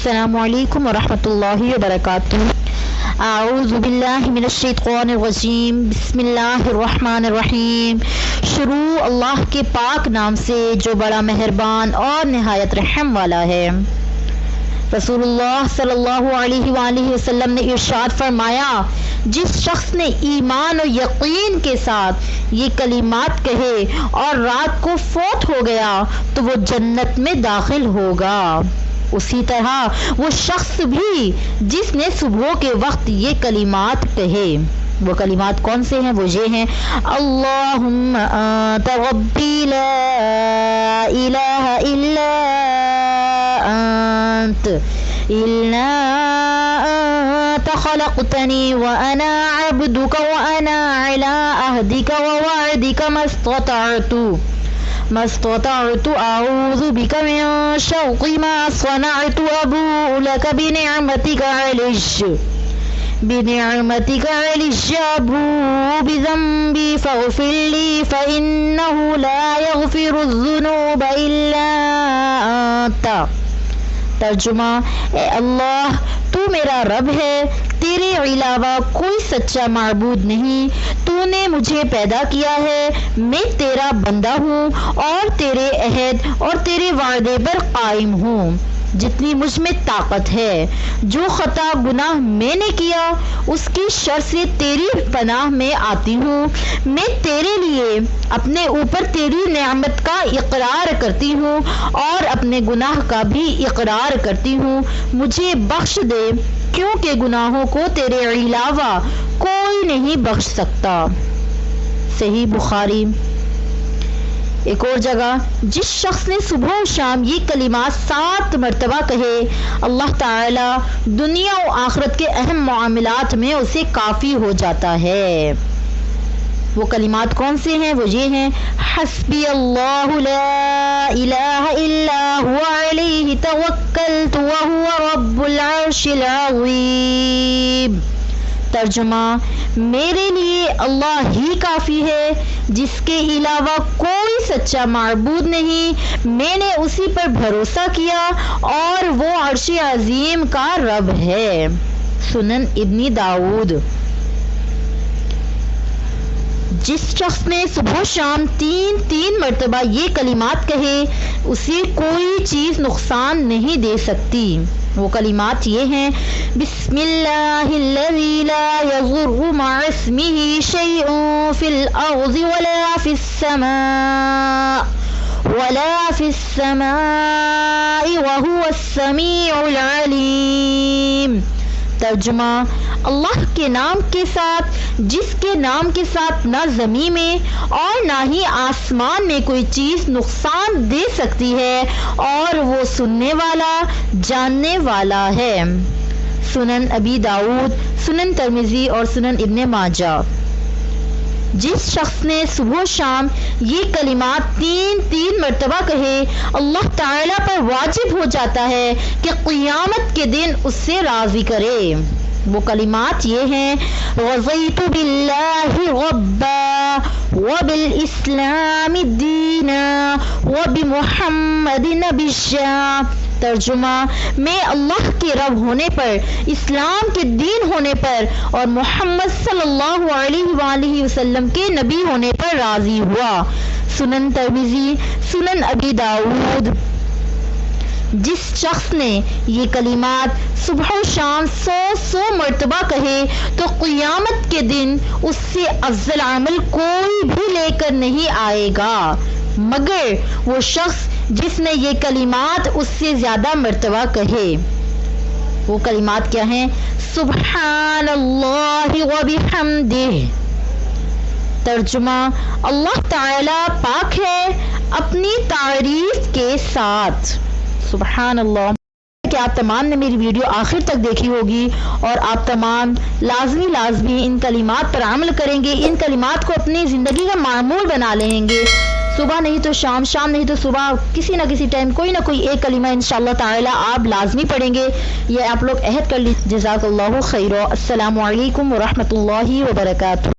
السلام علیکم ورحمۃ اللہ وبرکاتہ۔ اعوذ باللہ من الشیطان الرجیم، بسم اللہ الرحمن الرحیم۔ شروع اللہ کے پاک نام سے جو بڑا مہربان اور نہایت رحم والا ہے۔ رسول اللہ صلی اللہ علیہ وآلہ وسلم نے ارشاد فرمایا، جس شخص نے ایمان و یقین کے ساتھ یہ کلمات کہے اور رات کو فوت ہو گیا تو وہ جنت میں داخل ہوگا۔ اسی طرح وہ شخص بھی جس نے صبح کے وقت یہ کلمات کہے، وہ کلمات کون سے ہیں؟ وہ یہ ہیں، اللہم انت ربی لا الہ الا انت انت خلقتنی وانا عبدک وانا علی عہدک ووعدک ما استطعت اعوذ بک من شر ما صنعت ابوء لک بنعمتک علی ابوء بذنبی فاغفر لی فانہ لا یغفر الذنوب الا انت۔ ترجمہ، اے اللہ تو میرا رب ہے، تیرے علاوہ کوئی سچا معبود نہیں، تو نے مجھے پیدا کیا ہے، میں تیرا بندہ ہوں اور تیرے عہد اور تیرے وعدے پر قائم ہوں جتنی مجھ میں طاقت ہے۔ جو خطا گناہ میں نے کیا اس کی شر سے تیری پناہ میں آتی ہوں۔ میں تیرے لیے اپنے اوپر تیری نعمت کا اقرار کرتی ہوں اور اپنے گناہ کا بھی اقرار کرتی ہوں، مجھے بخش دے کیونکہ گناہوں کو تیرے علاوہ کوئی نہیں بخش سکتا۔ صحیح بخاری۔ ایک اور جگہ، جس شخص نے صبح و شام یہ کلمات 7 مرتبہ کہے، اللہ تعالی دنیا و آخرت کے اہم معاملات میں اسے کافی ہو جاتا ہے۔ وہ کلمات کون سے ہیں؟ وہ یہ ہیں، حسبی اللہ لا الہ الا هو علیہ توکلت وہو رب العرش العظیم۔ ترجمہ، میرے لیے اللہ ہی کافی ہے، جس کے علاوہ کوئی سچا معبود نہیں، میں نے اسی پر بھروسہ کیا اور وہ عرش عظیم کا رب ہے۔ سنن ابن داؤد۔ جس شخص نے صبح و شام 3 مرتبہ یہ کلمات کہے اسے کوئی چیز نقصان نہیں دے سکتی۔ وہ کلمات یہ ہیں، بسم اللہ الذی لا یضر مع اسمہ شیء فی الارض ولا فی السماء وہو السمیع العلیم۔ ترجمہ، اللہ کے نام کے ساتھ جس کے نام کے ساتھ نہ زمین میں اور نہ ہی آسمان میں کوئی چیز نقصان دے سکتی ہے اور وہ سننے والا جاننے والا ہے۔ سنن ابی داؤد، سنن ترمذی اور سنن ابن ماجہ۔ جس شخص نے صبح و شام یہ کلمات 3 مرتبہ کہے، اللہ تعالیٰ پر واجب ہو جاتا ہے کہ قیامت کے دن اس سے راضی کرے۔ وہ کلمات یہ ہیں، رضیت باللہ ربا وبالاسلام دینا وبمحمد نبیا۔ ترجمہ، میں اللہ کے رب ہونے پر، اسلام کے دین ہونے پر اور محمد صلی اللہ علیہ وآلہ وسلم کے نبی ہونے پر راضی ہوا۔ سنن ترمذی، سنن ابی داؤد۔ جس شخص نے یہ کلمات صبح و شام 100 مرتبہ کہے تو قیامت کے دن اس سے افضل عمل کوئی بھی لے کر نہیں آئے گا مگر وہ شخص جس نے یہ کلمات اس سے زیادہ مرتبہ کہے۔ وہ کلمات کیا ہیں؟ سبحان اللہ وبحمدہ۔ ترجمہ، اللہ تعالی پاک ہے اپنی تعریف کے ساتھ۔ سبحان اللہ۔ کہ آپ تمام نے میری ویڈیو آخر تک دیکھی ہوگی اور آپ تمام لازمی ان کلمات پر عمل کریں گے، ان کلمات کو اپنی زندگی کا معمول بنا لیں گے۔ صبح نہیں تو شام، شام نہیں تو صبح، کسی نہ کسی ٹائم کوئی نہ کوئی ایک کلمہ انشاءاللہ تعالی آپ لازمی پڑھیں گے۔ یہ آپ لوگ عہد کر لیجیے۔ جزاک اللہ خیر۔ السلام علیکم ورحمۃ اللہ وبرکاتہ۔